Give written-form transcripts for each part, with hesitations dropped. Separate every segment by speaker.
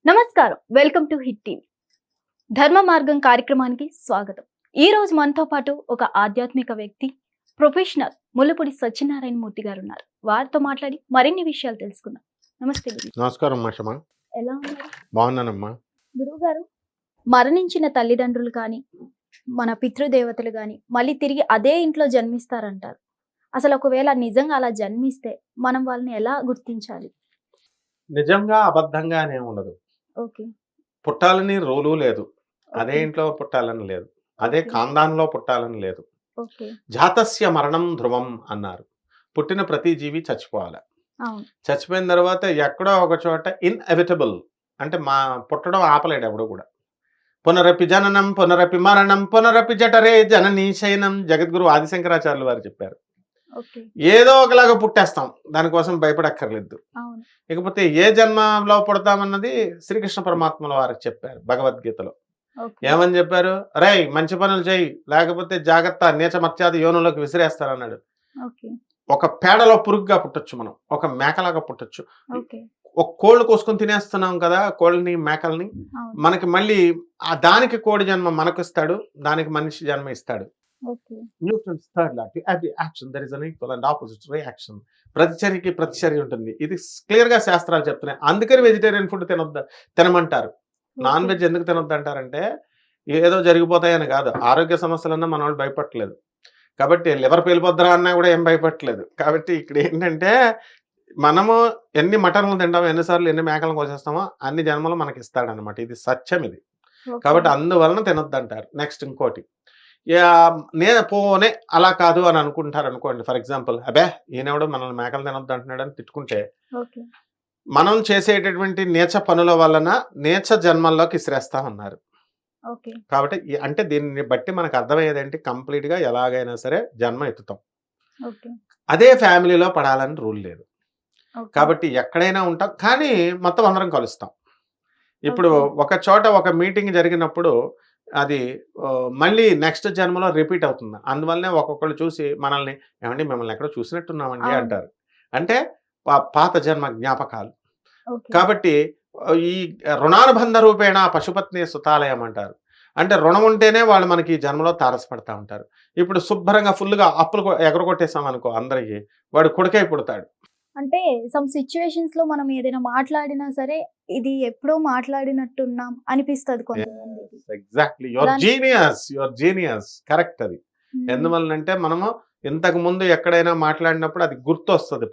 Speaker 1: నమస్కారం, welcome to hit TV. ధర్మ మార్గం కార్యక్రమానికి స్వాగతం. ఈ రోజు మనతో పాటు ఒక ఆధ్యాత్మిక వ్యక్తి, ప్రొఫెషనల్ ముల్లపూడి సత్యనారాయణ మూర్తి గారు ఉన్నారు. వారితో మాట్లాడి మరిన్ని విషయాలు తెలుసుకుందాం. నమస్తే గురు.
Speaker 2: నమస్కారం మాషమా.
Speaker 1: ఎలా ఉన్నారు?
Speaker 2: బాగున్నానమ్మా.
Speaker 1: గురువు గారు, మరణించిన తల్లిదండ్రులు కానీ మన పితృదేవతలు కానీ మళ్ళీ తిరిగి అదే ఇంట్లో జన్మిస్తారంటారు. అసలు ఒకవేళ నిజంగా అలా జన్మిస్తే మనం వాళ్ళని ఎలా గుర్తించాలి?
Speaker 2: నిజంగా అబద్ధంగా అనే ఉండదు.
Speaker 1: ఓకే.
Speaker 2: పుట్టాలని రూలు లేదు. అదే
Speaker 1: ఓకే.
Speaker 2: ఇంట్లో పుట్టాలని లేదు. అదే
Speaker 1: ఓకే.
Speaker 2: ఖాందాన్లో పుట్టాలని లేదు.
Speaker 1: ఓకే.
Speaker 2: జాతస్య మరణం ధ్రువం అన్నారు. పుట్టిన ప్రతి జీవి చచ్చిపోవాలి.
Speaker 1: అవును.
Speaker 2: చచ్చిపోయిన తర్వాత ఎక్కడో ఒక చోట ఇన్ఎవిటబుల్ అంటే మా పుట్టడం ఆపలేడు ఎవడు కూడా. పునరపి జననం పునరపి మరణం పునరపి జఠరే జననీ శయనం జగద్గురు ఆదిశంకరాచార్యులు వారు చెప్పారు.
Speaker 1: ఓకే.
Speaker 2: ఏదో ఒకలాగా పుట్టేస్తాం, దానికోసం భయపడక్కర్లేదు.
Speaker 1: అవును.
Speaker 2: ఇకపోతే ఏ జన్మలో పుడతామన్నది శ్రీకృష్ణ పరమాత్మల వారికి చెప్పారు భగవద్గీతలో.
Speaker 1: ఓకే.
Speaker 2: ఏమని చెప్పారు? రేయ్ మంచి పనులు చేయి, లేకపోతే జాగ్రత్త నీచ మత్యాది యోనులోకి విసిరేస్తారన్నాడు.
Speaker 1: ఓకే.
Speaker 2: ఒక పేడలో పురుగుగా పుట్టొచ్చు, మనం ఒక మేకలాగా పుట్టొచ్చు.
Speaker 1: ఓకే.
Speaker 2: ఒక కోళ్ళు కోసుకొని తినేస్తున్నాం కదా, కోళ్ళని మేకల్ని.
Speaker 1: అవును.
Speaker 2: మనకి మళ్ళీ దానికి కోడి జన్మ మనకు ఇస్తాడు, దానికి మనిషి జన్మ ఇస్తాడు.
Speaker 1: Okay.
Speaker 2: Newton's third law, to every action there is an equal and opposite reaction. ప్రతిచర్యకి ప్రతిచర్య ఉంటుంది. ఇది క్లియర్ గా శాస్త్రాలు చెప్తున్నాయి. అందుకని వెజిటేరియన్ ఫుడ్ తినమంటారు. నాన్ వెజ్ ఎందుకు తినొద్దు అంటారంటే ఏదో జరిగిపోతాయని కాదు, ఆరోగ్య సమస్యలన్నా మన వాళ్ళు భయపడట్లేదు. కాబట్టి లివర్ పేలిపోద్దరా అన్నా కూడా ఏం భయపడట్లేదు. కాబట్టి ఇక్కడ ఏంటంటే మనము ఎన్ని మటన్లు తింటామో, ఎన్నిసార్లు ఎన్ని మేకలను కోసేస్తామో అన్ని జన్మలు మనకి ఇస్తాడనమాట. ఇది సత్యం ఇది. కాబట్టి అందువలన తినొద్దు అంటారు. నెక్స్ట్ ఇంకోటి, నేను పోనే అలా కాదు అని అనుకుంటారు అనుకోండి. ఫర్ ఎగ్జాంపుల్, అబే ఈయనెవడు మనల్ని మేకలు తినొద్దు అంటున్నాడు అని తిట్టుకుంటే, మనం చేసేటటువంటి నీచ పనుల వలన నీచ జన్మల్లోకి ఇసిరేస్తామన్నారు. కాబట్టి అంటే దీన్ని బట్టి మనకు అర్థమయ్యేదేంటి, కంప్లీట్ గా ఎలాగైనా సరే జన్మ ఎత్తుతాం. అదే ఫ్యామిలీలో పడాలని రూల్ లేదు. కాబట్టి ఎక్కడైనా ఉంటాం, కానీ మొత్తం అందరం కలుస్తాం. ఇప్పుడు ఒక చోట ఒక మీటింగ్ జరిగినప్పుడు అది మళ్ళీ నెక్స్ట్ జన్మలో రిపీట్ అవుతుంది. అందువల్లనే ఒక్కొక్కళ్ళు చూసి మనల్ని, ఏమండి మిమ్మల్ని ఎక్కడో చూసినట్టున్నామండి అంటారు. అంటే పాత జన్మ జ్ఞాపకాలు. కాబట్టి ఈ రుణానుబంధ రూపేణ పశుపత్ని సుతాలయం అంటారు. అంటే రుణం ఉంటేనే వాళ్ళు మనకి ఈ జన్మలో తారసపడతా ఉంటారు. ఇప్పుడు శుభ్రంగా ఫుల్గా అప్పులు ఎగరగొట్టేసాం అనుకో అందరికి, వాడు కొడుకై పుడతాడు.
Speaker 1: అంటే సమ్ సిచ్యువేషన్స్ లో మనం ఏదైనా మాట్లాడినా సరే ఇది ఎప్పుడో మాట్లాడినట్టున్నాం అనిపిస్తుంది కొంతమందికి.
Speaker 2: Exactly, your genius correct. అది ఎందువల్లంటే మనము ఇంతకు ముందు ఎక్కడైనా మాట్లాడినప్పుడు అది గుర్తు వస్తుంది.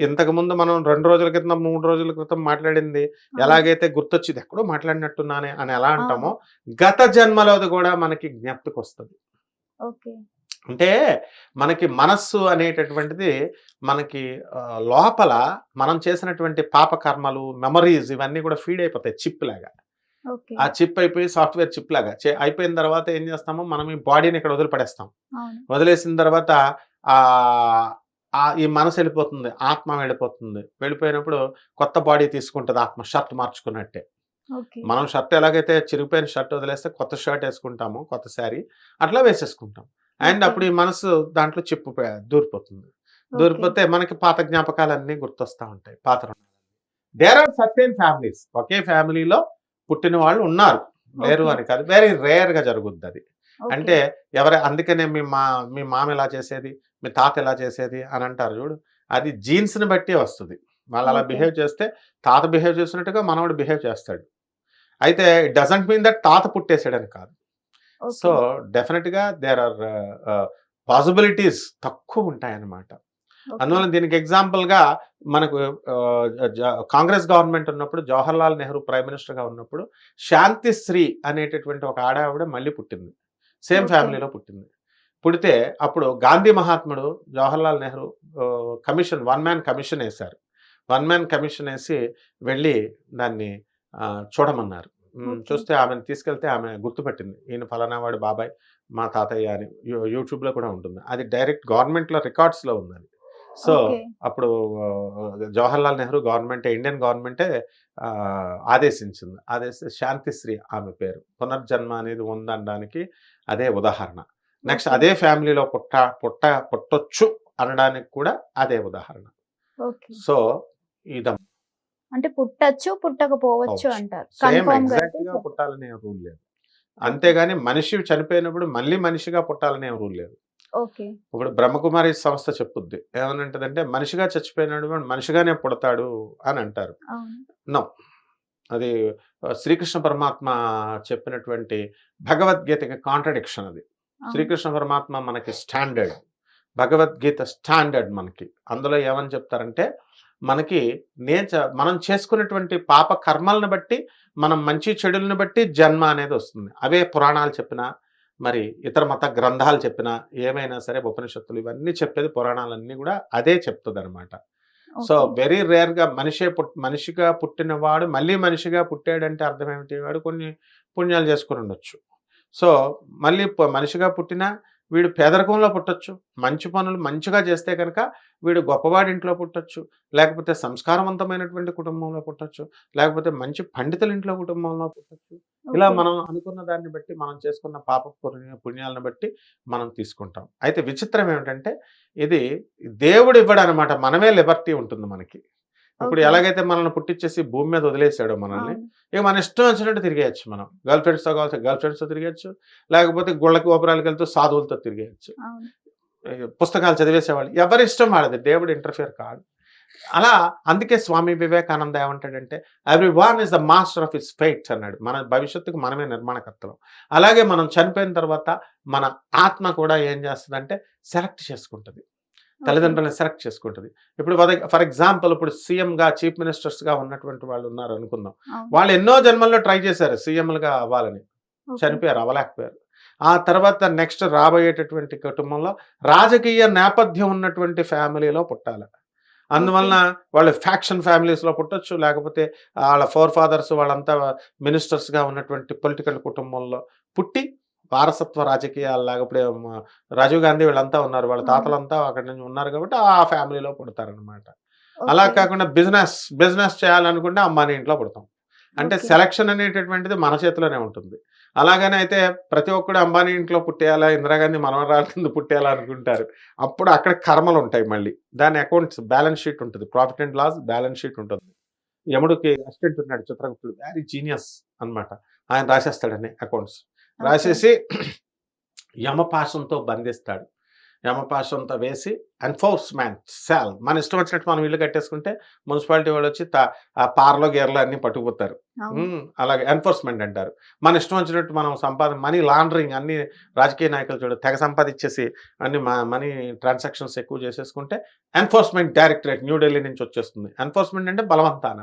Speaker 2: ఇంతకు ముందు మనం 2 రోజుల క్రితం 3 రోజుల క్రితం మాట్లాడింది ఎలాగైతే గుర్తొచ్చింది, ఎక్కడో మాట్లాడినట్టున్నానే అని ఎలా అంటామో, గత జన్మలోది కూడా మనకి జ్ఞప్తికి వస్తుంది. అంటే మనకి మనస్సు అనేటటువంటిది మనకి లోపల మనం చేసినటువంటి పాప కర్మలు, మెమరీస్ ఇవన్నీ కూడా ఫీడ్ అయిపోతాయి చిప్ లాగా. ఆ చిప్ అయిపోయి సాఫ్ట్వేర్ చిప్ లాగా అయిపోయిన తర్వాత ఏం చేస్తామో, మనం ఈ బాడీని ఇక్కడ వదిలిపడేస్తాం. వదిలేసిన తర్వాత ఈ మనసు వెళ్ళిపోతుంది, ఆత్మ వెళ్ళిపోతుంది. వెళ్ళిపోయినప్పుడు కొత్త బాడీ తీసుకుంటుంది ఆత్మ, షర్ట్ మార్చుకున్నట్టే. మనం షర్ట్ ఎలాగైతే చిరిగిపోయిన షర్ట్ వదిలేస్తే కొత్త షర్ట్ వేసుకుంటాము, కొత్త శారీ అట్లా వేసేసుకుంటాం. అండ్ అప్పుడు ఈ మనసు దాంట్లో చిప్పు దూరిపోతుంది. దూరిపోతే మనకి పాత జ్ఞాపకాలన్నీ గుర్తొస్తా ఉంటాయి, పాత రుణాలు. దేర్ ఆర్ సర్టెన్ ఫ్యామిలీస్, ఒకే ఫ్యామిలీలో పుట్టిన వాళ్ళు ఉన్నారు, లేరు అని కాదు, వెరీ రేర్ గా జరుగుద్ది అది. అంటే అందుకనే మీ మామ ఎలా చేసేది, మీ తాత ఎలా చేసేది అని అంటారు చూడు, అది జీన్స్ ని బట్టి వస్తుంది. వాళ్ళు అలా బిహేవ్ చేస్తే తాత బిహేవ్ చేసినట్టుగా మనవాడు బిహేవ్ చేస్తాడు. అయితే ఇట్ డజంట్ మీన్ దట్ తాత పుట్టేసాడని కాదు. సో డెఫినెట్ గా దేర్ ఆర్ పాసిబిలిటీస్ తక్కువ ఉంటాయన్నమాట. అందువల్ల దీనికి ఎగ్జాంపుల్ గా మనకు కాంగ్రెస్ గవర్నమెంట్ ఉన్నప్పుడు, జవహర్లాల్ నెహ్రూ ప్రైమ్ మినిస్టర్ గా ఉన్నప్పుడు, శాంతిశ్రీ అనేటటువంటి ఒక ఆడావిడ మళ్ళీ పుట్టింది, సేమ్ ఫ్యామిలీలో పుట్టింది. పుడితే అప్పుడు గాంధీ మహాత్ముడు Jawaharlal Nehru commission, 1 man commission వేశారు. 1 మ్యాన్ కమిషన్ వేసి వెళ్ళి దాన్ని చూడమన్నారు. చూస్తే ఆమెను తీసుకెళ్తే ఆమె గుర్తుపెట్టింది, ఈయన ఫలానా వాడు బాబాయ్ మా తాతయ్య అని. యూట్యూబ్ లో కూడా ఉంటుంది అది, డైరెక్ట్ గవర్నమెంట్ లో రికార్డ్స్ లో ఉంది అది. సో అప్పుడు జవహర్లాల్ నెహ్రూ గవర్నమెంట్, ఇండియన్ గవర్నమెంటే ఆదేశించింది. శాంతిశ్రీ ఆమె పేరు. పునర్జన్మ అనేది ఉందనడానికి అదే ఉదాహరణ. నెక్స్ట్ అదే ఫ్యామిలీలో పుట్టొచ్చు అనడానికి కూడా అదే ఉదాహరణ. సో ఇదం
Speaker 1: అంటే పుట్టచ్చు పుట్టకపోవచ్చు
Speaker 2: అవచ్చు.
Speaker 1: అంటారు.
Speaker 2: సేమ్
Speaker 1: కన్ఫర్మ్ గా
Speaker 2: ఎగ్జాక్ట్ గా పుట్టాలనే రూల్ లేదు. అంతేగాని మనిషి చనిపోయినప్పుడు మళ్ళీ మనిషిగా పుట్టాలనే రూల్ లేదు.
Speaker 1: ఓకే.
Speaker 2: ఇప్పుడు బ్రహ్మకుమారి సంస్థ చెప్పుద్ది ఏమనంటదంటే మనిషిగా చచ్చిపోయినాడు వాడు మనిషిగానే పుడతాడు అని అంటారు.
Speaker 1: అవును.
Speaker 2: నో, అది శ్రీకృష్ణ పరమాత్మ చెప్పినటువంటి భగవద్గీతకి కాంట్రడిక్షన్ అది.
Speaker 1: అవును.
Speaker 2: శ్రీకృష్ణ పరమాత్మ మనకి స్టాండర్డ్, భగవద్గీత స్టాండర్డ్ మనకి. అందులో ఏమని చెప్తారంటే మనకి మనం చేసుకున్నటువంటి పాప కర్మలను బట్టి మనం మంచి చెడులను బట్టి జన్మ అనేది వస్తుంది. అవే పురాణాలు చెప్పినా మరి ఇతర మత గ్రంథాలు చెప్పినా ఏమైనా సరే ఉపనిషత్తులు ఇవన్నీ చెప్పేది పురాణాలన్నీ కూడా అదే చెప్తుంది అనమాట. So
Speaker 1: okay.
Speaker 2: వెరీ రేర్గా మనిషిగా పుట్టినవాడు మళ్ళీ మనిషిగా పుట్టాడంటే అర్థం ఏమిటి, వాడు కొన్ని పుణ్యాలు చేసుకుని ఉండొచ్చు. సో మళ్ళీ మనిషిగా పుట్టినా వీడు పేదరికంలో పుట్టొచ్చు, మంచి పనులు మంచిగా చేస్తే కనుక వీడు గొప్పవాడి ఇంట్లో పుట్టొచ్చు, లేకపోతే సంస్కారవంతమైనటువంటి కుటుంబంలో పుట్టొచ్చు, లేకపోతే మంచి పండితుల ఇంట్లో కుటుంబంలో పుట్టొచ్చు. ఇలా
Speaker 1: ఓకే.
Speaker 2: మనం అనుకున్న దాన్ని బట్టి మనం చేసుకున్న పాప పుణ్యాలను బట్టి మనం తీసుకుంటాం. అయితే విచిత్రం ఏమిటంటే ఇది దేవుడు ఇవ్వడు అనమాట, మనమే లిబర్టీ ఉంటుంది మనకి. ఇప్పుడు
Speaker 1: ఓకే.
Speaker 2: ఎలాగైతే మనల్ని పుట్టించేసి భూమి మీద వదిలేసాడో మనల్ని,
Speaker 1: అవును.
Speaker 2: ఇక మన ఇష్టం వచ్చినట్టు తిరిగేయచ్చు. మనం గర్ల్ ఫ్రెండ్స్తో కావాల్సి గర్ల్ ఫ్రెండ్స్తో తిరిగేయచ్చు, లేకపోతే గుళ్ళకి గోపురాలకు వెళ్తూ సాధువులతో తిరిగేయచ్చు.
Speaker 1: అవును.
Speaker 2: పుస్తకాలు చదివేసేవాళ్ళు ఎవరి ఇష్టం వాళ్ళది, దేవుడు ఇంటర్ఫియర్ కాదు. అలా అందుకే స్వామి వివేకానంద ఏమంటాడంటే every one is the master of his fate అన్నాడు. మన భవిష్యత్తుకు మనమే నిర్మాణకర్తలం. అలాగే మనం చనిపోయిన తర్వాత మన ఆత్మ కూడా ఏం చేస్తుందంటే సెలెక్ట్ చేసుకుంటుంది,
Speaker 1: ఓకే.
Speaker 2: తల్లిదండ్రులను సెలెక్ట్ చేసుకుంటుంది. ఇప్పుడు ఫర్ ఎగ్జాంపుల్ ఇప్పుడు సీఎంగా చీఫ్ మినిస్టర్స్గా ఉన్నటువంటి వాళ్ళు ఉన్నారు అనుకుందాం.
Speaker 1: అవును.
Speaker 2: వాళ్ళు ఎన్నో జన్మల్లో ట్రై చేశారు సీఎంలుగా అవ్వాలని,
Speaker 1: ఓకే.
Speaker 2: చనిపోయారు, అవ్వలేకపోయారు. ఆ తర్వాత నెక్స్ట్ రాబోయేటటువంటి కుటుంబంలో రాజకీయ నేపథ్యం ఉన్నటువంటి ఫ్యామిలీలో పుట్టాలి.
Speaker 1: ఓకే.
Speaker 2: అందువలన వాళ్ళు ఫ్యాక్షన్ ఫ్యామిలీస్లో పుట్టొచ్చు, లేకపోతే వాళ్ళ ఫోర్ ఫాదర్స్ వాళ్ళంతా మినిస్టర్స్గా ఉన్నటువంటి పొలిటికల్ కుటుంబంలో పుట్టి వారసత్వ రాజకీయాలు లేకపోతే రాజీవ్ గాంధీ వీళ్ళంతా ఉన్నారు, వాళ్ళ
Speaker 1: అవును.
Speaker 2: తాతలంతా అక్కడి నుంచి ఉన్నారు కాబట్టి ఆ ఫ్యామిలీలో పుడతారనమాట. అలా
Speaker 1: ఓకే.
Speaker 2: కాకుండా బిజినెస్ చేయాలనుకుంటే అమ్మాని ఇంట్లో పుడతాం. అంటే
Speaker 1: ఓకే.
Speaker 2: సెలక్షన్ అనేటటువంటిది మన చేతిలోనే ఉంటుంది. అలాగని అయితే ప్రతి ఒక్కడు అంబానీ ఇంట్లో పుట్టేయాలా, ఇందిరాగాంధీ మనవరాల కింద పుట్టేయాలా అనుకుంటారు. అప్పుడు అక్కడ కర్మలు ఉంటాయి మళ్ళీ. దాని అకౌంట్స్ బ్యాలెన్స్ షీట్ ఉంటుంది, profit and loss balance sheet ఉంటుంది. యముడికి అసిస్టెంట్ ఉన్నాడు చిత్రగుప్తుడు, వెరీ జీనియస్ అన్నమాట. ఆయన రాసేస్తాడని అకౌంట్స్
Speaker 1: ఓకే.
Speaker 2: రాసేసి యమపాశంతో బంధిస్తాడు. యమపాశంతో వేసి ఎన్ఫోర్స్మెంట్ సెల్ మన ఇష్టం వచ్చినట్టు మనం ఇల్లు కట్టేసుకుంటే మున్సిపాలిటీ వాళ్ళు వచ్చి ఆ పార్లో గేర్లు అన్ని పట్టుకుపోతారు.
Speaker 1: అవును.
Speaker 2: అలాగే ఎన్ఫోర్స్మెంట్ అంటారు. మన ఇష్టం వచ్చినట్టు మనం మనీ లాండరింగ్ అన్ని రాజకీయ నాయకులు చూడ తెగ సంపాదించేసి అన్ని మనీ ట్రాన్సాక్షన్స్ ఎక్కువ చేసేసుకుంటే ఎన్ఫోర్స్మెంట్ డైరెక్టరేట్ న్యూఢిల్లీ నుంచి వచ్చేస్తుంది. ఎన్ఫోర్స్మెంట్ అంటే బలవంతాన.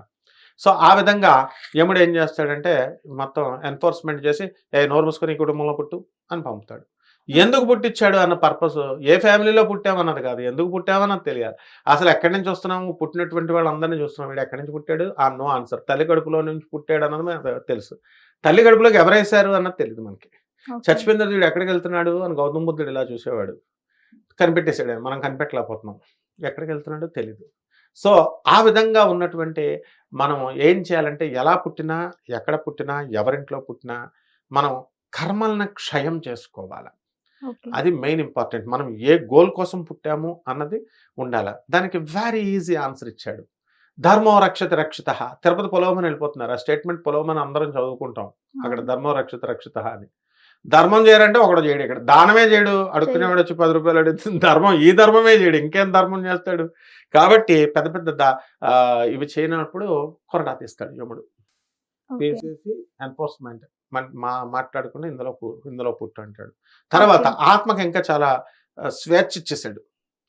Speaker 2: సో ఆ విధంగా యముడు ఏం చేస్తాడంటే మొత్తం ఎన్ఫోర్స్మెంట్ చేసి నోరు మూసుకొని ఈ కుటుంబంలో పుట్టు అని పంపుతాడు. ఎందుకు పుట్టించాడు అన్న పర్పస్ ఏ ఫ్యామిలీలో పుట్టామన్నది కాదు, ఎందుకు పుట్టామన్నది తెలియాలి. అసలు ఎక్కడి నుంచి వస్తున్నాము, పుట్టినటువంటి వాళ్ళందరినీ చూస్తున్నాం, వీడు ఎక్కడి నుంచి పుట్టాడు ఆ నో ఆన్సర్. తల్లి కడుపులో నుంచి పుట్టాడు అన్నది మనకు తెలుసు, తల్లి కడుపులోకి ఎవరేసారు అన్నది తెలియదు మనకి.
Speaker 1: ఓకే.
Speaker 2: చచ్చిపోయిన తర్వాత వీడు ఎక్కడికి వెళ్తున్నాడు అని గౌతమ బుద్ధుడు ఇలా చూసేవాడు, కనిపెట్టేసాడు, మనం కనిపెట్టలేకపోతున్నాం, ఎక్కడికి వెళ్తున్నాడో తెలియదు. సో ఆ విధంగా ఉన్నటువంటి మనం ఏం చేయాలంటే ఎలా పుట్టినా ఎక్కడ పుట్టినా ఎవరింట్లో పుట్టినా మనం కర్మలను క్షయం చేసుకోవాలి.
Speaker 1: ఓకే.
Speaker 2: అది మెయిన్ ఇంపార్టెంట్. మనం ఏ గోల్ కోసం పుట్టాము అన్నది ఉండాలి. దానికి వెరీ ఈజీ ఆన్సర్ ఇచ్చాడు. ధర్మో రక్షతి రక్షిత. తిరుపతి పొలవమని వెళ్ళిపోతున్నారు, ఆ స్టేట్మెంట్ పొలవమని అందరం చదువుకుంటాం అక్కడ,
Speaker 1: అవును.
Speaker 2: ధర్మో రక్షిత అని. ధర్మం చేయడంటే ఒకడు చేయడు, ఇక్కడ దానమే చేయడు, అడుక్కునేవాడు
Speaker 1: చెయ్యడు.
Speaker 2: వచ్చి 10 రూపాయలు అడుగుతుంది, ఈ ధర్మమే చేయడు, ఇంకేం ధర్మం చేస్తాడు. కాబట్టి పెద్ద పెద్ద ఇవి చేయనప్పుడు కొరడా తీస్తాడు యముడు.
Speaker 1: ఓకే.
Speaker 2: తీసేసి ఎన్ఫోర్స్మెంట్ మాట్లాడుకుని ఇందులో పుట్టు అంటాడు. తర్వాత
Speaker 1: ఓకే.
Speaker 2: ఆత్మకి ఇంకా చాలా స్వేచ్ఛ ఇచ్చేసాడు.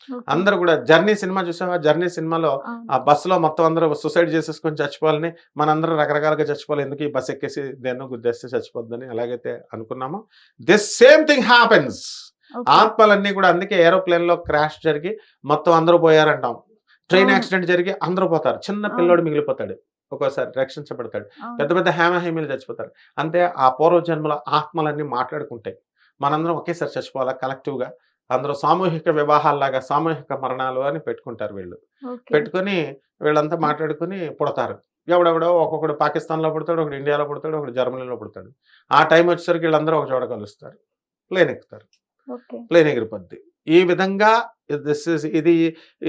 Speaker 1: ఓకే.
Speaker 2: అందరూ కూడా జర్నీ సినిమా చూసావా, జర్నీ సినిమాలో
Speaker 1: అవును.
Speaker 2: ఆ బస్సులో మొత్తం అందరూ సూసైడ్ చేసేసుకొని చచ్చిపోవాలని, మనందరం రకరకాలుగా చచ్చిపోవాలి, ఎందుకు ఈ బస్ ఎక్కేసి దేన్నో గుద్దేస్తే చచ్చిపోద్దని ఎలాగైతే అనుకున్నామో this same thing happens.
Speaker 1: Okay.
Speaker 2: ఆత్మలన్నీ కూడా అందుకే ఏరోప్లేన్ లో క్రాష్ జరిగి మొత్తం అందరూ పోయారంటాం, ట్రైన్
Speaker 1: అవును.
Speaker 2: యాక్సిడెంట్ జరిగి అందరూ పోతారు, చిన్న
Speaker 1: అవును.
Speaker 2: పిల్లోడు మిగిలిపోతాడు, ఒక్కోసారి రక్షించబడతాడు, పెద్ద
Speaker 1: అవును.
Speaker 2: పెద్ద హేమహేమీలు చచ్చిపోతారు. అంతే ఆ పూర్వజన్మల ఆత్మలన్నీ మాట్లాడుకుంటాయి, మనందరం ఒకేసారి చచ్చిపోవాలా కలెక్టివ్గా, అందరూ సామూహిక వివాహాల్లాగా సామూహిక మరణాలు అని పెట్టుకుంటారు వీళ్ళు.
Speaker 1: ఓకే.
Speaker 2: పెట్టుకొని వీళ్ళంతా మాట్లాడుకుని పుడతారు. ఎవడెవడో ఒక్కొక్కడు పాకిస్తాన్లో పుడతాడు, ఒకడు ఇండియాలో పుడతాడు, ఒకడు జర్మనీలో పుడతాడు. ఆ టైం వచ్చేసరికి వీళ్ళందరూ ఒక చోట కలుస్తారు, ప్లేన్ ఎక్కుతారు,
Speaker 1: ఓకే.
Speaker 2: ప్లేన్ ఎగిరిపోద్ది. ఈ విధంగా ఇది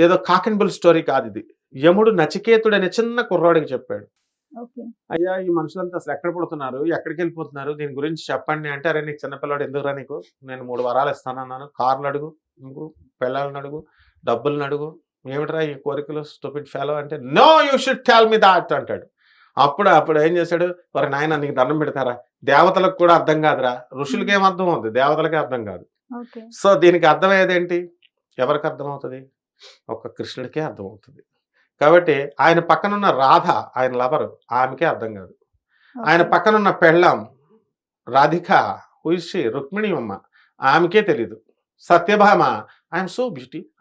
Speaker 2: ఏదో కాక్ అండ్ బుల్ స్టోరీ కాదు, ఇది యముడు నచికేతుడు అనే చిన్న కుర్రాడికి చెప్పాడు.
Speaker 1: ఓకే.
Speaker 2: అయ్యా ఈ మనుషులంతా అసలు ఎక్కడ పుడుతున్నారు, ఎక్కడికి వెళ్ళిపోతున్నారు, దీని గురించి చెప్పండి అంటే, అరే నీకు చిన్నపిల్లాడు ఎందుకురా నీకు, నేను 3 వరాలు ఇస్తానన్నాను, కార్లు అడుగు, నువ్వు పెళ్ళాలను అడుగు, డబ్బులను అడుగు, ఏమిట్రా ఈ కోరికలు స్టూపిడ్ ఫెలో అంటే, no you should tell me that అంటాడు. అప్పుడు అప్పుడు ఏం చేశాడు, మరి నాయన నీకు దండం పెడతారా, దేవతలకు కూడా అర్థం కాదురా, ఋషులకి ఏం అర్థం అవుతుంది, దేవతలకే అర్థం కాదు.
Speaker 1: ఓకే.
Speaker 2: సో దీనికి అర్థమయ్యేదేంటి, ఎవరికి అర్థమవుతుంది, ఒక్క కృష్ణుడికే అర్థమవుతుంది. కాబట్టి ఆయన పక్కనున్న రాధ, ఆయన లవరు, ఆమెకే అర్థం కాదు. ఆయన
Speaker 1: ఓకే.
Speaker 2: పక్కనున్న పెళ్ళాం రాధిక, హుయిషి రుక్మిణి అమ్మ, ఆమెకే తెలీదు. Satyabhama, I'm so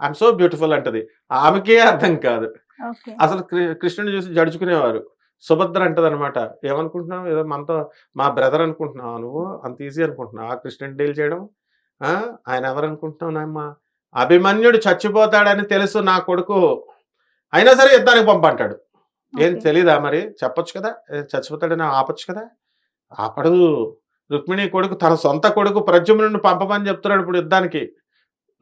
Speaker 2: I'm so beautiful అంటది, ఆమెకే అర్థం కాదు.
Speaker 1: ఓకే.
Speaker 2: అసలు కృష్ణుని చూసి జడుచుకునేవారు. సుభద్ర అంటది అనమాట, ఏమనుకుంటున్నావు, ఏదో మనతో మా బ్రదర్ అనుకుంటున్నావు, నువ్వు అంత ఈజీ అనుకుంటున్నావు ఆ కృష్ణుని డీల్ చేయడం, ఆయన ఎవరు అనుకుంటున్నావు నాయమ్మ, అభిమన్యుడు చచ్చిపోతాడని తెలుసు నా కొడుకు, అయినా సరే యుద్ధానికి పంపంటాడు. ఏం
Speaker 1: ఓకే.
Speaker 2: తెలీదా మరి, చెప్పొచ్చు కదా, చచ్చిపోతాడని ఆపొచ్చు కదా, ఆపడు. రుక్మిణి కొడుకు, తన సొంత కొడుకు ప్రద్యుమ్నుడిని పంపమని చెప్తున్నాడు ఇప్పుడు యుద్ధానికి.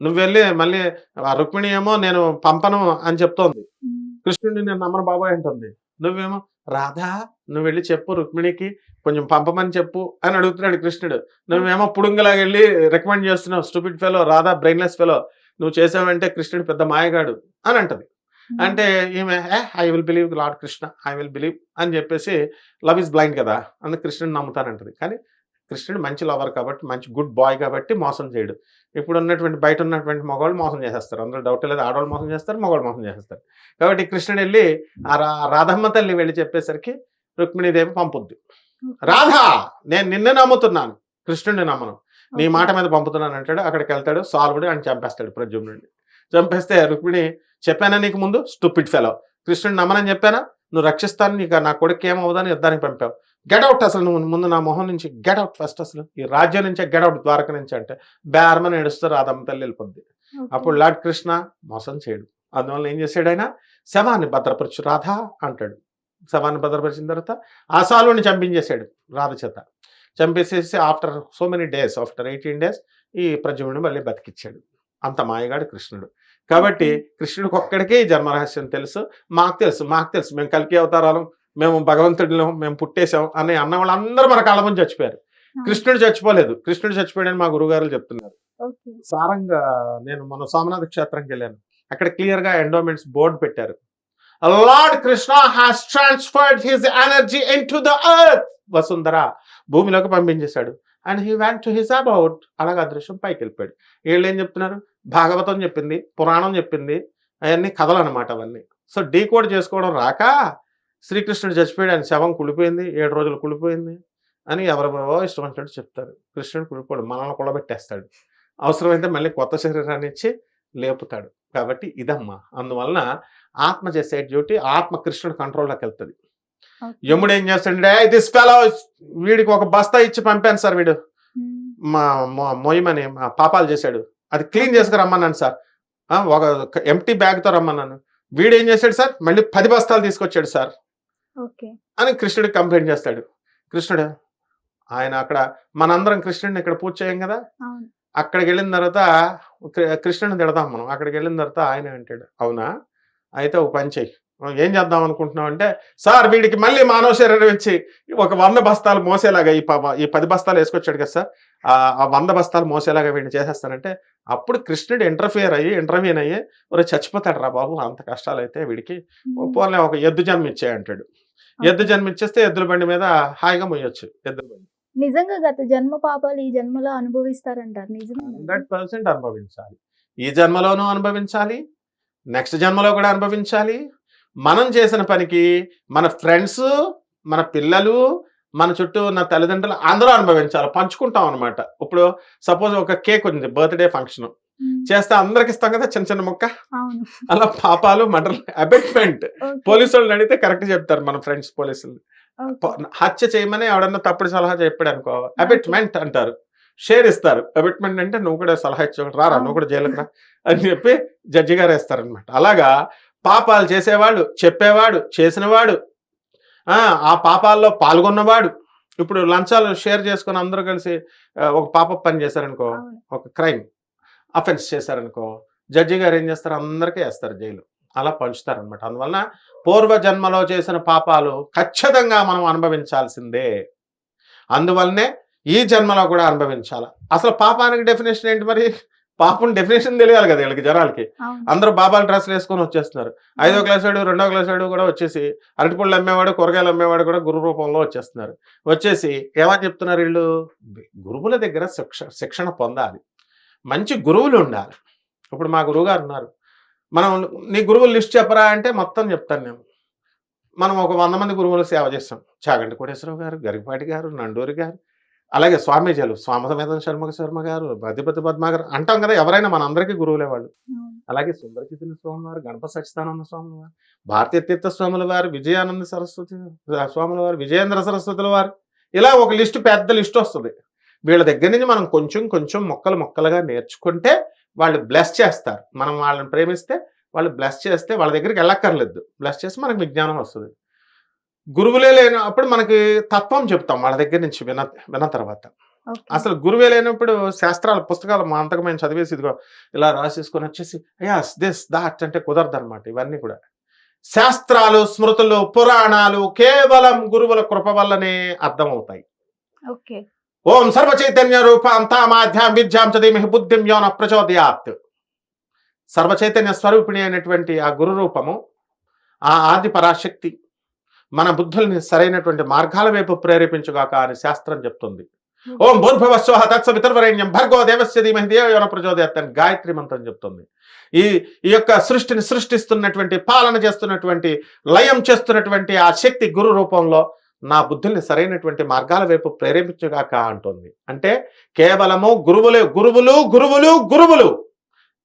Speaker 2: నువ్వు వెళ్ళి మళ్ళీ ఆ రుక్మిణి ఏమో నేను పంపను అని చెప్తోంది,
Speaker 1: ఉమ్.
Speaker 2: కృష్ణుడిని నేను నమ్మను బాబాయ్ అంటుంది. నువ్వేమో రాధా నువ్వు వెళ్ళి చెప్పు రుక్మిణికి కొంచెం పంపమని చెప్పు అని అడుగుతున్నాడు కృష్ణుడు. నువ్వేమో పుడుంగలాగా వెళ్ళి రికమెండ్ చేస్తున్నావు, stupid fellow, Radha brainless fellow, నువ్వు చేసావంటే కృష్ణుడు పెద్ద మాయగాడు అని అంటది.
Speaker 1: ఉమ్.
Speaker 2: అంటే ఈమె I will believe lord Krishna, I will believe అని చెప్పేసి, లవ్ ఇస్ బ్లైండ్ కదా, అందుకు కృష్ణుని నమ్ముతానంటది. కానీ కృష్ణుడు మంచి లవర్ కాబట్టి, మంచి గుడ్ బాయ్ కాబట్టి మోసం చేయడు. ఇప్పుడు ఉన్నటువంటి బయట ఉన్నటువంటి మగవాళ్ళు మోసం చేసేస్తారు, అందులో డౌట్ లేదు, ఆడవాళ్ళు మోసం చేస్తారు, మగవాళ్ళు మోసం చేసేస్తారు. కాబట్టి కృష్ణుడు వెళ్ళి ఆ రాధమ్మ తల్లి వెళ్ళి చెప్పేసరికి రుక్మిణీదేవి పంపుద్ది.
Speaker 1: ఓకే.
Speaker 2: రాధా నేను నిన్నే నమ్ముతున్నాను, కృష్ణుడిని నమ్మను, నీ
Speaker 1: ఓకే.
Speaker 2: మాట మీద పంపుతున్నాను అంటాడు. అక్కడికి వెళ్తాడు, సాల్వుడు అని చంపేస్తాడు ప్రద్యుమ్నుడిని. చంపేస్తే రుక్మిణి, చెప్పానా నీకు ముందు స్టూపిడ్ ఫెలో, కృష్ణుడిని నమ్మనని చెప్పానా, నువ్వు రక్షిస్తాను, నీకు నా కొడుకు ఏమవుదని యుద్ధానికి పంపావు, గెట్అవుట్, అసలు నువ్వు ముందు నా మొహం నుంచి గెట్అవుట్ ఫస్ట్, అసలు ఈ రాజ్యం నుంచే గెట్అవుట్, ద్వారక నుంచి అంటే బేరమని ఏడుస్తూ రాధమ్మ తల్లి వెళ్ళిపోద్ది.
Speaker 1: ఓకే.
Speaker 2: అప్పుడు లార్డ్ కృష్ణ మోసం చేయడు, అందువల్ల ఏం చేశాడు, ఆయన శవాన్ని భద్రపరచు రాధా అంటాడు. శవాన్ని భద్రపరిచిన తర్వాత ఆ సాలుని చంపించేశాడు రాధ చేత. చంపేసేసి after so many days, after 18 days ఈ ప్రద్యుమ్నుడిని మళ్ళీ బతికిచ్చాడు. అంత మాయగాడు కృష్ణుడు. కాబట్టి కృష్ణుడికి ఒక్కడికే ఈ జన్మరహస్యం తెలుసు. మాకు తెలుసు మేము కల్కి అవతారాలం, మేము భగవంతుడిలో మేము పుట్టేశాం అని అన్న వాళ్ళందరూ మన కాళ్ళ ముందు చచ్చిపోయారు. కృష్ణుడు చచ్చిపోలేదు, కృష్ణుడు చచ్చిపోయాడని మా గురుగారులు చెప్తున్నారు.
Speaker 1: ఓకే.
Speaker 2: సారంగా నేను మన సోమనాథ క్షేత్రంకి వెళ్ళాను, అక్కడ క్లియర్ గా ఎండోమెంట్స్ బోర్డు పెట్టారు, lord Krishna has transferred his energy into the earth, వసుంధర భూమిలోకి పంపించేశాడు. And he want to his about, అలాగ అదృశ్యం పైకి వెళ్ళిపోయాడు. వీళ్ళు ఏం చెప్తున్నారు, భాగవతం చెప్పింది, పురాణం చెప్పింది, అవన్నీ కథలు అనమాట అవన్నీ. సో డీకోడ్ చేసుకోవడం రాక శ్రీకృష్ణుడు చచ్చిపోయాడు, ఆయన శవం కుళ్ళిపోయింది, 7 రోజులు కుళ్ళిపోయింది అని ఎవరెవరో ఇష్టం వచ్చినట్టు చెప్తారు. కృష్ణుడు కుళ్ళిపోడు, మనల్ని కుళ్ళబెట్టేస్తాడు, అవసరమైతే మళ్ళీ కొత్త శరీరాన్ని ఇచ్చి లేపుతాడు. కాబట్టి ఇదమ్మా, అందువలన ఆత్మ చేసే డ్యూటీ, ఆత్మ కృష్ణుడు కంట్రోల్లోకి వెళ్తుంది.
Speaker 1: ఓకే.
Speaker 2: యముడు ఏం చేస్తాడంటే, దిస్ ఫెలో, వీడికి ఒక బస్తా ఇచ్చి పంపాను సార్, వీడు
Speaker 1: ఉమ్.
Speaker 2: మొయ్యమని పాపాలు చేశాడు, అది క్లీన్ చేసుకురమ్మన్నాను సార్, ఒక ఎంటీ బ్యాగ్తో రమ్మన్నాను, వీడు ఏం చేశాడు సార్, మళ్ళీ 10 బస్తాలు తీసుకొచ్చాడు సార్
Speaker 1: ఓకే.
Speaker 2: అని కృష్ణుడికి కంప్లైంట్ చేస్తాడు. కృష్ణుడు ఆయన అక్కడ మనందరం కృష్ణుడిని ఇక్కడ పూజ చేయం కదా,
Speaker 1: అవును.
Speaker 2: అక్కడికి వెళ్ళిన తర్వాత కృష్ణుడిని తిడదాం మనం, అక్కడికి వెళ్ళిన తర్వాత ఆయన అంటాడు, అవునా అయితే ఒక పని చెయ్యి, ఏం చేద్దాం అనుకుంటున్నాం అంటే, సార్ వీడికి మళ్ళీ మానవ శరీరం ఇచ్చి ఒక 100 బస్తాలు మోసేలాగా, ఈ 10 బస్తాలు వేసుకొచ్చాడు కదా సార్, ఆ 100 బస్తాలు మోసేలాగా వీడిని చేసేస్తానంటే, అప్పుడు కృష్ణుడు ఇంటర్వ్యూన్ అయ్యి ఒరే చచ్చిపోతాడు రా బాబు, అంత కష్టాలు అయితే వీడికి,
Speaker 1: ఉమ్.
Speaker 2: పోలే ఒక ఎద్దు జన్మ ఇచ్చే అంటాడు. ఎద్దు జన్మ ఇచ్చేస్తే ఎద్దుల బండి మీద హాయిగా మొయ్యొచ్చు, ఎద్దుల బండి.
Speaker 1: నిజంగా గత జన్మ పాపాలు ఈ జన్మలో అనుభవిస్తారంటారు, నిజమేనా?
Speaker 2: 100% అనుభవించాలి, ఈ జన్మలోనూ అనుభవించాలి, నెక్స్ట్ జన్మలో కూడా అనుభవించాలి. మనం చేసిన పనికి మన ఫ్రెండ్స్, మన పిల్లలు, మన చుట్టూ ఉన్న తల్లిదండ్రులు అందరూ అనుభవించాలి, పంచుకుంటాం అనమాట. ఇప్పుడు సపోజ్ ఒక కేక్ ఉంది, బర్త్డే ఫంక్షన్
Speaker 1: ఉమ్.
Speaker 2: చేస్తే అందరికి ఇస్తాం కదా చిన్న చిన్న ముక్క,
Speaker 1: అవును.
Speaker 2: అలా పాపాలు మర్డర్లు, అబెట్మెంట్.
Speaker 1: ఓకే.
Speaker 2: పోలీసు వాళ్ళని అడిగితే కరెక్ట్ చెప్తారు మన ఫ్రెండ్స్ పోలీసులు.
Speaker 1: ఓకే.
Speaker 2: హత్య చేయమని ఎవడన్నా తప్పుడు సలహా చెప్పాడు అనుకో, అబెట్మెంట్ అంటారు, షేర్ ఇస్తారు. అబెట్మెంట్ అంటే నువ్వు కూడా సలహా ఇచ్చేవాడు, రారా నువ్వు కూడా జైలుకు రా అని చెప్పి జడ్జి గారు వేస్తారనమాట. అలాగా పాపాలు చేసేవాడు, చెప్పేవాడు, చేసినవాడు, ఆ పాపాల్లో పాల్గొన్నవాడు, ఇప్పుడు లంచాలు షేర్ చేసుకుని అందరూ కలిసి ఒక పాప పని చేశారనుకో,
Speaker 1: అవును.
Speaker 2: ఒక క్రైమ్ అఫెన్స్ చేశారనుకో, జడ్జి గారు ఏం చేస్తారు, అందరికీ వేస్తారు జైలు. అలా పంచుతారనమాట. అందువలన పూర్వ జన్మలో చేసిన పాపాలు ఖచ్చితంగా మనం అనుభవించాల్సిందే. అందువల్లనే ఈ జన్మలో కూడా అనుభవించాలి. అసలు పాపానికి డెఫినేషన్ ఏంటి మరి? పాపం డెఫినేషన్ తెలియాలి కదా వీళ్ళకి, జనాలకి. అందరూ బాబాల డ్రెస్సులు వేసుకొని వచ్చేస్తున్నారు. 5వ క్లాస్ వాడు, 2వ క్లాస్ వాడు కూడా వచ్చేసి అరటిపళ్ళు అమ్మేవాడు, కూరగాయలు అమ్మేవాడు కూడా గురు రూపంలో వచ్చేస్తున్నారు. వచ్చేసి ఏమని చెప్తున్నారు వీళ్ళు? గురువుల దగ్గర శిక్షణ పొందాలి, మంచి గురువులు ఉండాలి. ఇప్పుడు మా గురువు గారు ఉన్నారు. మనం నీ గురువులు లిస్ట్ చెప్పరా అంటే మొత్తం చెప్తాను నేను. మనం ఒక 100 మంది గురువులు సేవ చేస్తాం. చాగంటి కోటేశ్వరరావు గారు, గరికపాటి గారు, నండూరి గారు, అలాగే స్వామీజీలు స్వామసమేతం షణ్ముఖ శర్మ గారు, అధిపతి పద్మ గారు అంటాం కదా. ఎవరైనా మన అందరికీ గురువులే వాళ్ళు. అలాగే సుందరకితిని స్వామి వారు, గణపతి సచ్చిదానంద స్వాముల వారు, భారతీయ తీర్థ స్వాముల వారు, విజయానంద సరస్వతి స్వాముల వారు, విజయేంద్ర సరస్వతుల వారు, ఇలా ఒక లిస్టు, పెద్ద లిస్టు వస్తుంది. వీళ్ళ దగ్గర నుంచి మనం కొంచెం కొంచెం మొక్కలుగా నేర్చుకుంటే వాళ్ళు బ్లెస్ చేస్తారు. మనం వాళ్ళని ప్రేమిస్తే వాళ్ళు బ్లెస్ చేస్తే వాళ్ళ దగ్గరికి వెళ్ళక్కర్లేదు. బ్లెస్ చేస్తే మనకు విజ్ఞానం వస్తుంది. గురువులే లేనప్పుడు మనకి తత్వం చెప్తాం వాళ్ళ దగ్గర నుంచి విన్న తర్వాత. అసలు గురువే లేనప్పుడు శాస్త్రాల పుస్తకాలు మా అంతకు మేము చదివేసి ఇదిగో ఇలా రాసేసుకొని వచ్చేసి యస్ దిస్ దాట్ అంటే కుదరదు అనమాట. ఇవన్నీ కూడా శాస్త్రాలు, స్మృతులు, పురాణాలు కేవలం గురువుల కృప వల్లనే అర్థమవుతాయి. ఓం సర్వ చైతన్య రూపాం తామాధ్యాం విద్యాం చదిమి బుద్ధిం యోన ప్రచోదయాత్. సర్వ చైతన్య స్వరూపిణి అయినటువంటి ఆ గురు రూపము, ఆ ఆది పరాశక్తి మన బుద్ధుల్ని సరైనటువంటి మార్గాల వైపు ప్రేరేపించుగాక అని శాస్త్రం చెప్తుంది. ఓం భూర్భువస్వః తత్సవితుర్వరేణ్యం భర్గో దేవస్య ధీమహి ధియో యోన ప్రచోదయాత్ అని గాయత్రి మంత్రం చెప్తుంది. ఈ యొక్క సృష్టిని సృష్టిస్తున్నటువంటి, పాలన చేస్తున్నటువంటి, లయం చేస్తున్నటువంటి ఆ శక్తి గురు రూపంలో నా బుద్ధుల్ని సరైనటువంటి మార్గాల వైపు ప్రేరేపించుగాక అంటుంది. అంటే కేవలము గురువులే, గురువులు గురువులు గురువులు.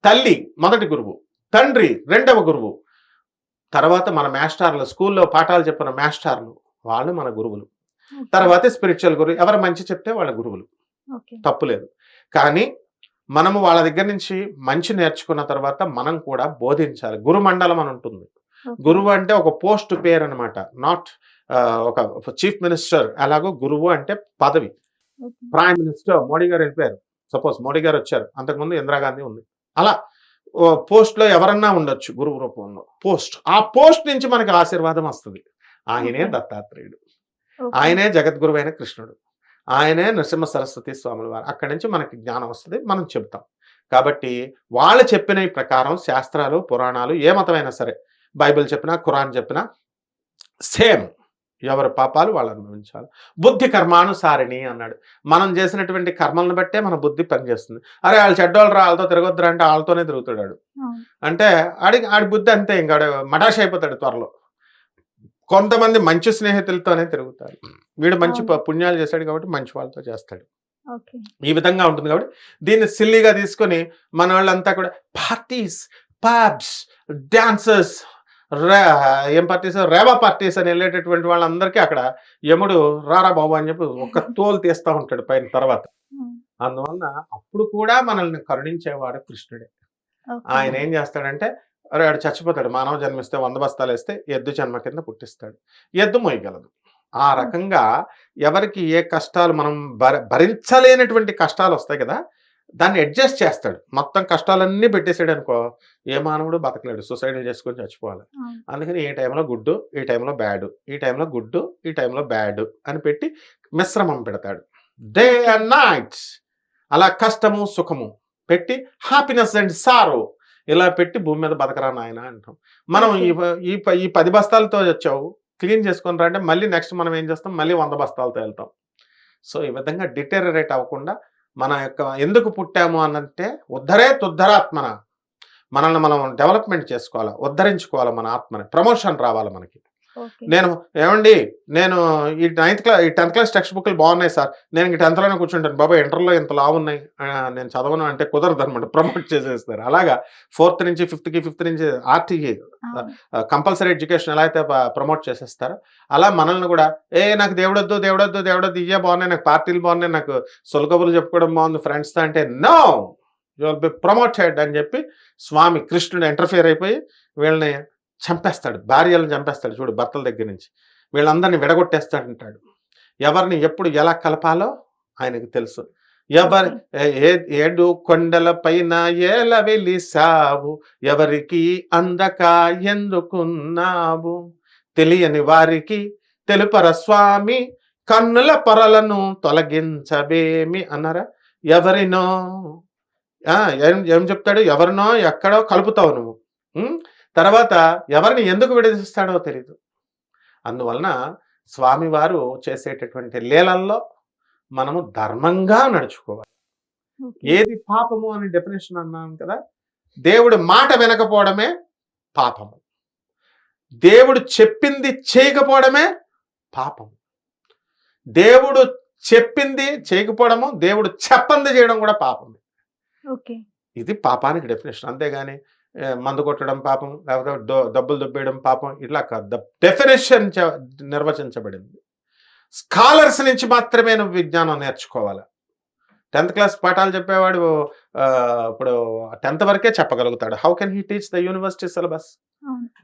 Speaker 2: తల్లి మొదటి గురువు, తండ్రి రెండవ గురువు, తర్వాత మన మాస్టర్లు, స్కూల్లో పాఠాలు చెప్పిన మాస్టర్లు, వాళ్ళు మన గురువులు. తర్వాత స్పిరిచువల్ గురువు, ఎవరు మంచి చెప్తే వాళ్ళ గురువులు, తప్పులేదు. కానీ మనము వాళ్ళ దగ్గర నుంచి మంచి నేర్చుకున్న తర్వాత మనం కూడా బోధించాలి. గురుమండలం అని ఉంటుంది. గురువు అంటే ఒక పోస్ట్ పేరు అనమాట, నాట్ ఒక చీఫ్ మినిస్టర్. అలాగో గురువు అంటే పదవి. ప్రైమ్ మినిస్టర్ మోడీ గారు వెళ్ళిపోయారు, సపోజ్ మోడీ గారు వచ్చారు, అంతకుముందు ఇందిరాగాంధీ ఉంది. అలా పోస్ట్ లో ఎవరన్నా ఉండొచ్చు గురువు రూపంలో పోస్ట్. ఆ పోస్ట్ నుంచి మనకి ఆశీర్వాదం వస్తుంది. ఆయనే దత్తాత్రేయుడు, ఆయనే జగద్గురువు అయిన కృష్ణుడు, ఆయనే నరసింహ సరస్వతి స్వాముల వారు. అక్కడి నుంచి మనకి జ్ఞానం వస్తుంది, మనం చెప్తాం. కాబట్టి వాళ్ళు చెప్పిన ప్రకారం శాస్త్రాలు, పురాణాలు, ఏ మతమైనా సరే, బైబిల్ చెప్పినా, ఖురాన్ చెప్పినా సేమ్. ఎవరి పాపాలు వాళ్ళు అనుభవించాలి. బుద్ధి కర్మానుసారిణి అన్నాడు. మనం చేసినటువంటి కర్మలను బట్టే మన బుద్ధి పనిచేస్తుంది. అరే వాళ్ళు చెడ్డోళ్ళు రా, వాళ్ళతో తిరగొద్దురా అంటే వాళ్ళతోనే తిరుగుతాడు. అంటే ఆడి బుద్ధి అంతే, ఇంకా మటాష్ అయిపోతాడు త్వరలో. కొంతమంది మంచి స్నేహితులతోనే తిరుగుతారు. వీడు మంచి పుణ్యాలు చేశాడు కాబట్టి మంచి వాళ్ళతో చేస్తాడు. ఈ విధంగా ఉంటుంది. కాబట్టి దీన్ని సిల్లీగా తీసుకొని మన వాళ్ళంతా కూడా పార్టీస్, పబ్స్, డాన్సర్స్, ఏం పార్టీస్, రేవా పార్టీస్ అని వెళ్ళేటటువంటి వాళ్ళందరికీ అక్కడ యముడు రారా బాబు అని చెప్పి ఒక్క తోలు తీస్తూ ఉంటాడు పైన తర్వాత. అందువలన అప్పుడు కూడా మనల్ని కరుణించేవాడు కృష్ణుడే. ఆయన ఏం చేస్తాడంటే, అరే వాడు చచ్చిపోతాడు, మానవ జన్మిస్తే 100 బస్తాలు వేస్తే ఎద్దు జన్మ కింద పుట్టిస్తాడు, ఎద్దు మోయగలదు. ఆ రకంగా ఎవరికి ఏ కష్టాలు, మనం భరించలేనటువంటి కష్టాలు వస్తాయి కదా, దాన్ని అడ్జస్ట్ చేస్తాడు. మొత్తం కష్టాలన్నీ పెట్టేసాడు అనుకో, ఏ మానవుడు బతకలేడు, సూసైడ్ చేసుకొని చచ్చిపోవాలి. అందుకని ఏ టైంలో గుడ్డు, ఈ టైంలో బ్యాడు, ఈ టైంలో గుడ్డు, ఈ టైంలో బ్యాడు అని పెట్టి మిశ్రమం పెడతాడు. డే అండ్ నైట్స్ అలా కష్టము సుఖము పెట్టి, హ్యాపీనెస్ అండ్ సారో ఇలా పెట్టి భూమి మీద బతకరా నాయన అంటాం. మనం ఈ 10 బస్తాలతో వచ్చావు, క్లీన్ చేసుకొని రా అంటే మళ్ళీ నెక్స్ట్ మనం ఏం చేస్తాం, మళ్ళీ 100 బస్తాలతో వెళ్తాం. సో ఈ విధంగా డిటెరరేట్ అవ్వకుండా మన యొక్క ఎందుకు పుట్టాము అనంటే ఉద్ధరాత్మన, మనల్ని మనం డెవలప్మెంట్ చేసుకోవాలి, ఉద్ధరించుకోవాలి మన ఆత్మని, ప్రమోషన్ రావాలి మనకి. నేను ఈ 10th క్లాస్ టెక్స్ట్ బుక్లు బాగున్నాయి సార్, నేను ఇంక 10th లోనే కూర్చుంటాను, బాబా ఇంటర్లో ఇంత లావు ఉన్నాయి, నేను చదవను అంటే కుదరదు అనమాట, ప్రమోట్ చేసేస్తారు. అలాగా 4th నుంచి 5th నుంచి ఆర్టీఈ కంపల్సరీ ఎడ్యుకేషన్ ఎలా అయితే ప్రమోట్ చేసేస్తారో, అలా మనల్ని కూడా నాకు దేవుడొద్దు ఇయ్యే బాగున్నాయి, నాకు పార్టీలు బాగున్నాయి, నాకు సులకబులు చెప్పుకోవడం బాగుంది ఫ్రెండ్స్తో అంటే, no you will be promoted అని చెప్పి స్వామి కృష్ణుడు ఇంటర్ఫియర్ అయిపోయి వీళ్ళని చంపేస్తాడు, భార్యలను చంపేస్తాడు. చూడు, భర్తల దగ్గర నుంచి వీళ్ళందరినీ విడగొట్టేస్తాడంటాడు. ఎవరిని ఎప్పుడు ఎలా కలపాలో ఆయనకు తెలుసు. ఎవరి ఏడు కొండల పైన ఏల వెలిసావు, ఎవరికి అందక ఎందుకున్నావు, తెలియని వారికి తెలుపర స్వామి, కన్నుల పొరలను తొలగించబేమి అన్నారా. ఎవరినో ఏం చెప్తాడు, ఎవరినో ఎక్కడో కలుపుతావు నువ్వు. తర్వాత ఎవరిని ఎందుకు విడదీస్తాడో తెలీదు. అందువలన స్వామివారు చేసేటటువంటి లీలల్లో మనము ధర్మంగా నడుచుకోవాలి. ఏది పాపము అని డెఫినేషన్ అన్నాను కదా, దేవుడు మాట వినకపోవడమే పాపము, దేవుడు చెప్పింది చేయకపోవడమే పాపము, దేవుడు చెప్పింది చేయకపోవడము, దేవుడు చెప్పంది చేయడం కూడా పాపం. ఇది పాపానికి డెఫినేషన్. అంతేగాని మందు కొట్టడం పాపం, లేకపోతే డబ్బులు దొబ్బేయడం పాపం, ఇట్లా కాదు. డెఫినేషన్ నిర్వచించబడింది. స్కాలర్స్ నుంచి మాత్రమే నువ్వు విజ్ఞానం నేర్చుకోవాలి. 10th క్లాస్ పాఠాలు చెప్పేవాడు ఇప్పుడు 10th వరకే చెప్పగలుగుతాడు. How can he teach the university syllabus?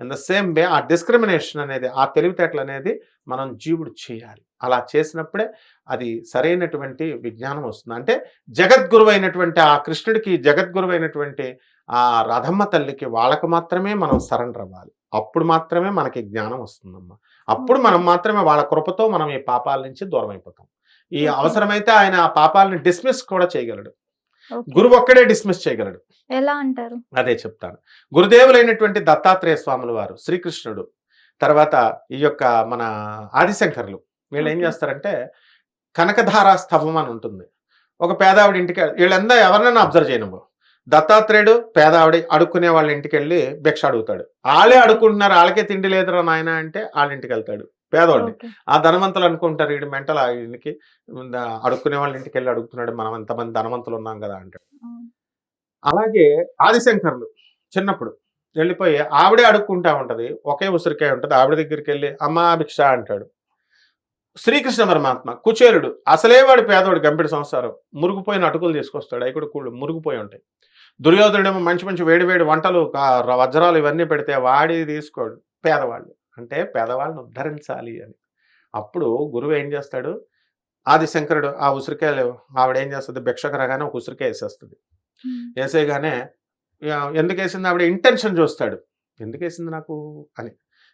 Speaker 2: In the same way ఆ డిస్క్రిమినేషన్ అనేది, ఆ తెలివితేటలు అనేది మనం జీవుడు చేయాలి. అలా చేసినప్పుడే అది సరైనటువంటి విజ్ఞానం వస్తుంది. అంటే జగద్గురువు అయినటువంటి ఆ కృష్ణుడికి, జగద్గురువు అయినటువంటి ఆ రథమ్మ తల్లికి, వాళ్ళకు మాత్రమే మనం సరెండర్ అవ్వాలి. అప్పుడు మాత్రమే మనకి జ్ఞానం వస్తుందమ్మా. అప్పుడు మనం మాత్రమే వాళ్ళ కృపతో మనం ఈ పాపాల నుంచి దూరం అయిపోతాం. ఈ అవసరమైతే ఆయన ఆ పాపాలని డిస్మిస్ కూడా చేయగలడు. గురువు ఒక్కడే డిస్మిస్ చేయగలడు.
Speaker 1: ఎలా అంటారు?
Speaker 2: అదే చెప్తాను. గురుదేవులైనటువంటి దత్తాత్రేయ స్వాముల వారు, శ్రీకృష్ణుడు, తర్వాత ఈ యొక్క మన ఆదిశంకరులు, వీళ్ళు ఏం చేస్తారంటే కనకధారా స్తవం అని ఉంటుంది. ఒక పేదావిడి ఇంటికి, వీళ్ళంతా ఎవరినైనా అబ్జర్వ్ చేయను, దత్తాత్రేయుడు పేదావిడి అడుక్కునే వాళ్ళ ఇంటికి వెళ్ళి భిక్ష అడుగుతాడు. వాళ్ళే అడుక్కుంటున్నారు, వాళ్ళకే తిండి లేదురా నాయన అంటే వాళ్ళ ఇంటికి వెళ్తాడు పేదవాడిని. ఆ ధనవంతులు అనుకుంటారు వీడి మెంటల్, వీడికి అడుక్కునే వాళ్ళ ఇంటికి వెళ్ళి అడుగుతున్నాడు, మనం ఎంతమంది ధనవంతులు ఉన్నాం కదా అంటాడు. అలాగే ఆదిశంకర్లు చిన్నప్పుడు వెళ్ళిపోయి ఆవిడే అడుక్కుంటా ఉంటది, ఒకే ఉసిరికాయ ఉంటుంది, ఆవిడ దగ్గరికి వెళ్ళి అమ్మా భిక్ష అంటాడు. శ్రీకృష్ణ పరమాత్మ కుచేలుడు, అసలే వాడు పేదవాడు, గంపెడు సంవత్సరం, మురుగుపోయిన అటుకులు తీసుకొస్తాడు, అవి కూడా మురుగుపోయి ఉంటాయి. దుర్యోధనుడేమో మంచి మంచి వేడి వేడి వంటలు, వజ్రాలు ఇవన్నీ పెడితే వాడి తీసుకోడు. పేదవాళ్ళు అంటే పేదవాళ్ళని ఉద్ధరించాలి అని. అప్పుడు గురువు ఏం చేస్తాడు, ఆదిశంకరుడు ఆ ఉసిరికాయలు, ఆవిడ ఏం చేస్తుంది, భిక్షకు రాగానే ఒక ఉసిరికాయ వేసేస్తుంది. వేసేయగానే ఎందుకు వేసింది ఆవిడ ఇంటెన్షన్ చూస్తాడు, ఎందుకు వేసింది నాకు అని.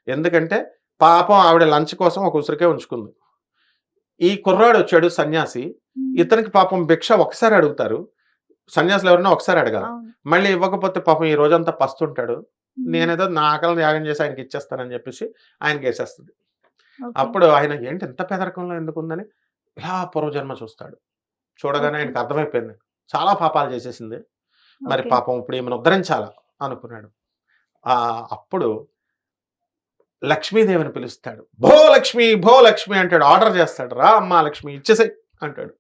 Speaker 2: ఎందుకంటే పాపం ఆవిడ లంచ్ కోసం ఒక ఉసిరికాయ ఉంచుకుంది. ఈ కుర్రాడు వచ్చాడు సన్యాసి, ఇతనికి పాపం భిక్ష ఒకసారి అడుగుతారు, సన్యాసులు ఎవరైనా ఒకసారి అడగాలి, మళ్ళీ ఇవ్వకపోతే పాపం ఈ రోజంతా పస్తుంటాడు. నేనేదో నా ఆకలిని త్యాగం చేసి ఆయనకి ఇచ్చేస్తానని చెప్పేసి ఆయనకి వేసేస్తుంది. అప్పుడు ఆయన ఏంటి ఎంత పేదరికంలో ఎందుకుందని ఇలా పూర్వజన్మ చూస్తాడు. చూడగానే ఆయనకు అర్థమైపోయింది, చాలా పాపాలు చేసేసింది, మరి పాపం ఇప్పుడు ఏమైనా ఉద్ధరించాలా అనుకున్నాడు. అప్పుడు లక్ష్మీదేవిని పిలుస్తాడు. భో లక్ష్మి అంటాడు, ఆర్డర్ చేస్తాడు, రా అమ్మా లక్ష్మి ఇచ్చేసాయి అంటాడు.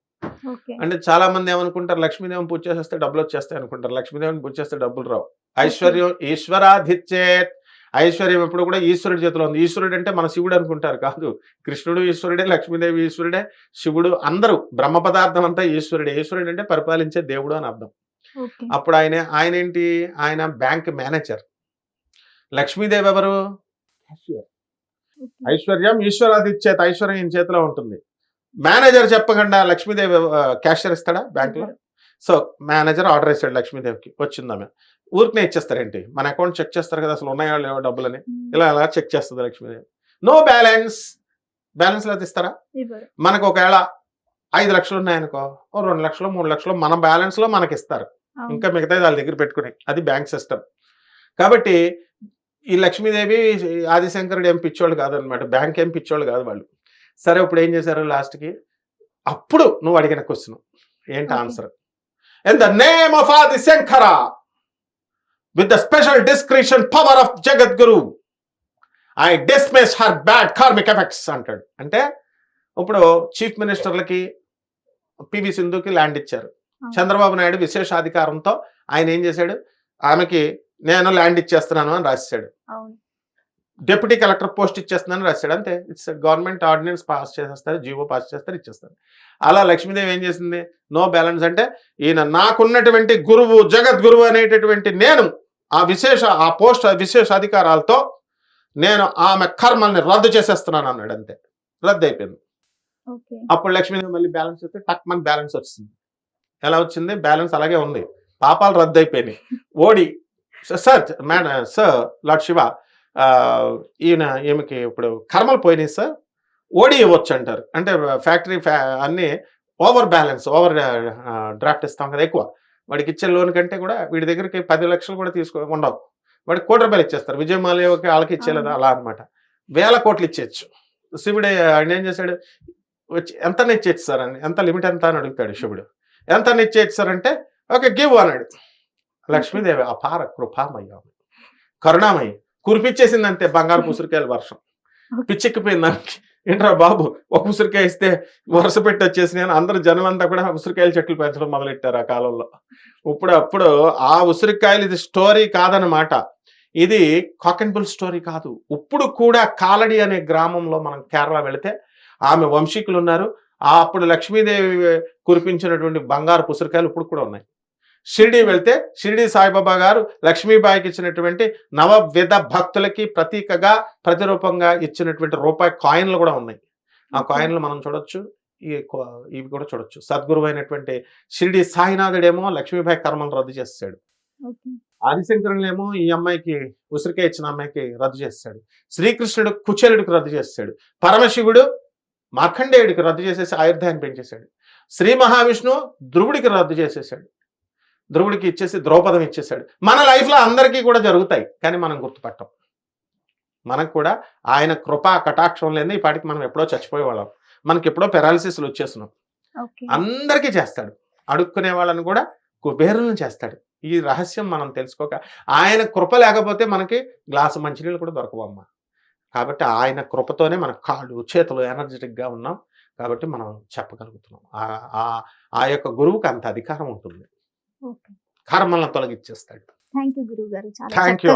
Speaker 2: అంటే చాలా మంది ఏమనుకుంటారు, లక్ష్మీదేవిని పూజ చేసేస్తే డబ్బులు వచ్చేస్తాయి అనుకుంటారు. లక్ష్మీదేవిని పూజ చేస్తే డబ్బులు రావు. ఐశ్వర్యం ఈశ్వరాధిచ్చేత్, ఐశ్వర్యం ఎప్పుడు కూడా ఈశ్వరుడి చేతిలో ఉంది. ఈశ్వరుడు అంటే మన శివుడు అనుకుంటారు, కాదు. కృష్ణుడు ఈశ్వరుడే, లక్ష్మీదేవి ఈశ్వరుడే, శివుడు అందరూ బ్రహ్మ పదార్థం అంతా ఈశ్వరుడే. ఈశ్వరుడు అంటే పరిపాలించే దేవుడు అని అర్థం. అప్పుడు ఆయన ఏంటి, ఆయన బ్యాంక్ మేనేజర్. లక్ష్మీదేవి ఎవరు, ఐశ్వర్యం ఈశ్వరాధిచ్చేత్, ఐశ్వర్యం ఈయన చేతిలో ఉంటుంది. మేనేజర్ చెప్పకుండా లక్ష్మీదేవి క్యాషియర్ ఇస్తాడా బ్యాంకులో? సో మేనేజర్ ఆర్డర్ ఇస్తాడు లక్ష్మీదేవికి, వచ్చిందామె. ఊరికనే ఇచ్చేస్తారేంటి, మన అకౌంట్ చెక్ చేస్తారు కదా, అసలు ఉన్నాయో లేవో డబ్బులని, ఇలా అలా చెక్ చేస్తుంది లక్ష్మీదేవి. నో బ్యాలెన్స్, బ్యాలెన్స్ లేదు ఇస్తారా? మనకు ఒకవేళ 5 లక్షలు ఉన్నాయనుకో, 2 లక్షలు 3 లక్షలు మన బ్యాలెన్స్ లో మనకి ఇస్తారు, ఇంకా మిగతా వాళ్ళ దగ్గర పెట్టుకుని, అది బ్యాంక్ సిస్టమ్. కాబట్టి ఈ లక్ష్మీదేవి ఆదిశంకరుడు ఏం పిచ్చోళ్ళు కాదనమాట, బ్యాంక్ ఏం పిచ్చోళ్ళు కాదు వాళ్ళు. సరే ఇప్పుడు ఏం చేశారు లాస్ట్కి, అప్పుడు నువ్వు అడిగిన క్వశ్చన్ ఏంటి answer, in the name of Adi Shankara with the special discretion power of Jagadguru I dismiss her bad karmic effects అంటాడు. అంటే ఇప్పుడు చీఫ్ మినిస్టర్లకి పివి సింధుకి ల్యాండ్ ఇచ్చారు, చంద్రబాబు నాయుడు విశేషాధికారంతో ఆయన ఏం చేశాడు, ఆమెకి నేను ల్యాండ్ ఇచ్చేస్తున్నాను అని రాశాడు, డిప్యూటీ కలెక్టర్ పోస్ట్ ఇచ్చేస్తున్నాను రాశాడు. అంతే, ఇట్స్ గవర్నమెంట్ ఆర్డినెన్స్ పాస్ చేసేస్తారు, జీవో పాస్ చేస్తారు, ఇచ్చేస్తారు. అలా లక్ష్మీదేవి ఏం చేసింది, నో బ్యాలెన్స్ అంటే ఈయన నాకున్నటువంటి గురువు జగద్గురువు అనేటటువంటి నేను ఆ పోస్ట్ విశేష అధికారాలతో నేను ఆమె కర్మల్ని రద్దు చేసేస్తున్నాను అన్నాడు. అంతే, రద్దు అయిపోయింది. అప్పుడు లక్ష్మీదేవి మళ్ళీ బ్యాలెన్స్ చేస్తే టక్ మన బ్యాలెన్స్ వచ్చింది. ఎలా వచ్చింది? బ్యాలెన్స్ అలాగే ఉంది, పాపాలు రద్దు అయిపోయినాయి. ఓడి sir madam sir lord Shiva ఈమెకి ఇప్పుడు కర్మలు పోయినాయి సార్, ఓడి ఇవ్వచ్చు అంటారు. అంటే ఫ్యాక్టరీ అన్ని ఓవర్ బ్యాలెన్స్, ఓవర్ డ్రాఫ్ట్ ఇస్తాం కదా ఎక్కువ. వాడికి ఇచ్చే లోన్ కంటే కూడా వీడి దగ్గరికి 10 లక్షలు కూడా ఉండవు, వాడికి ₹1,00,00,000 ఇచ్చేస్తారు. విజయమాల్యకి వాళ్ళకి ఇచ్చేలేదా అలా అనమాట. 1,000 కోట్లు ఇచ్చేయచ్చు. శివుడు ఆయన ఏం చేశాడు, వచ్చి ఎంత ఇచ్చేయచ్చు సార్ అని, ఎంత లిమిట్ ఎంత అని అడుగుతాడు శివుడు. ఎంత ఇచ్చేయచ్చు సార్ అంటే ఓకే గివ్ అన్నాడు. లక్ష్మీదేవి అపార కృపామయ్య కరుణామయ్య కురిపిచ్చేసింది అంతే, బంగారు ఉసిరికాయల వర్షం. పిచ్చెక్కిపోయింది దానికి. ఏంట్రా బాబు ఒక ఉసిరికాయ ఇస్తే వరుస పెట్టి వచ్చేసి నేను అందరు జనం అంతా కూడా ఉసిరికాయల చెట్లు పెంచడం మొదలెట్టారు ఆ కాలంలో. అప్పుడు ఆ ఉసిరికాయలు ఇది స్టోరీ కాదనమాట, ఇది కాక్ అండ్ బుల్ స్టోరీ కాదు. ఇప్పుడు కూడా కాలడి అనే గ్రామంలో మనం కేరళ వెళితే ఆమె వంశీకులు ఉన్నారు. అప్పుడు లక్ష్మీదేవి కురిపించినటువంటి బంగారు ఉసిరికాయలు ఇప్పుడు కూడా ఉన్నాయి. షిరిడి వెళ్తే షిరిడి సాయిబాబా గారు లక్ష్మీబాయికి ఇచ్చినటువంటి నవవిధ భక్తులకి ప్రతీకగా ప్రతిరూపంగా ఇచ్చినటువంటి రూపాయి కాయిన్లు కూడా ఉన్నాయి. ఆ కాయిన్లు మనం చూడొచ్చు, ఇవి కూడా చూడొచ్చు. సద్గురువు అయినటువంటి షిరిడి సాయినాథుడేమో లక్ష్మీబాయి కర్మను రద్దు చేస్తాడు. ఆదిశంకరులేమో ఈ అమ్మాయికి ఉసిరికాయ ఇచ్చిన అమ్మాయికి రద్దు చేస్తాడు. శ్రీకృష్ణుడు కుచేలుడికి రద్దు చేస్తాడు. పరమశివుడు మార్కండేయుడికి రద్దు చేసేసి ఆయుర్ధాన్ని పెంచేశాడు. శ్రీ మహావిష్ణువు ధ్రువుడికి రద్దు చేసేసాడు, ధ్రువుడికి ఇచ్చేసి ద్రౌపదం ఇచ్చేసాడు. మన లైఫ్లో అందరికీ కూడా జరుగుతాయి, కానీ మనం గుర్తుపట్టం. మనకు కూడా ఆయన కృపా కటాక్షం లేని ఈ పాటికి మనం ఎప్పుడో చచ్చిపోయేవాళ్ళం, మనకి ఎప్పుడో పెరాలిసిస్లు వచ్చేస్తున్నాం. అందరికీ చేస్తాడు, అడుక్కునే వాళ్ళని కూడా కుబేరులను చేస్తాడు. ఈ రహస్యం మనం తెలుసుకోక ఆయన కృప లేకపోతే మనకి గ్లాసు మంచినీళ్ళు కూడా దొరకవమ్మ. కాబట్టి ఆయన కృపతోనే మన కాళ్ళు చేతులు ఎనర్జెటిక్గా ఉన్నాం, కాబట్టి మనం చెప్పగలుగుతున్నాం. ఆ యొక్క గురువుకి అంత అధికారం ఉంటుంది, కర్మలను తొలగిచ్చేస్తాడు. థ్యాంక్ యూ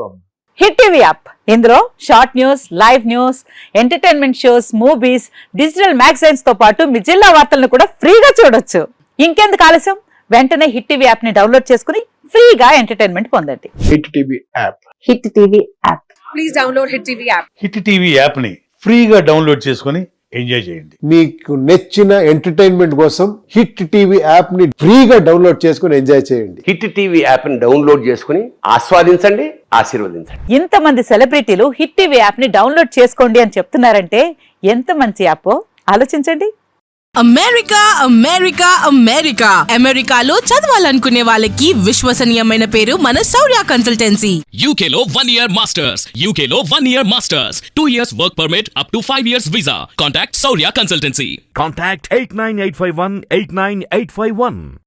Speaker 2: అమ్మ.
Speaker 3: హిట్ టీవీ యాప్, ఇందులో short news, live news, entertainment shows, movies, digital magazines తో పాటు మీ జిల్లా వార్తలను కూడా ఫ్రీగా చూడొచ్చు. ఇంకెందుకు ఆలస్యం, వెంటనే హిట్ టీవీ యాప్ ని డౌన్లోడ్ చేసుకుని ఫ్రీగా ఎంటర్టైన్మెంట్ పొందండి.
Speaker 4: Hit TV app,
Speaker 3: hit TV app,
Speaker 5: please download hit TV app.
Speaker 6: Hit TV app ని ఫ్రీగా డౌన్లోడ్ చేసుకుని ఎంజాయ్ చేయండి.
Speaker 4: మీకు నచ్చిన ఎంటర్టైన్మెంట్ కోసం హిట్ టీవీ యాప్ ని ఫ్రీగా డౌన్లోడ్ చేసుకుని ఎంజాయ్ చేయండి.
Speaker 7: హిట్ టీవీ యాప్ ని డౌన్లోడ్ చేసుకుని ఆస్వాదించండి, ఆశీర్వదించండి.
Speaker 3: ఇంతమంది సెలబ్రిటీలు హిట్ టీవీ యాప్ ని డౌన్లోడ్ చేసుకోండి అని చెప్తున్నారంటే ఎంత మంచి యాప్ ఆలోచించండి.
Speaker 5: అమెరికా అమెరికా అమెరికా అమెరికాలో చదవాలనుకునే వాళ్ళకి విశ్వసనీయమైన పేరు మన శౌర్య కన్సల్టెన్సీ.
Speaker 8: UK లో 1 year masters, UK లో 1 year masters, 2 years work permit up to 5 years visa. Contact Saurya Consultancy.
Speaker 9: Contact 89851 89851.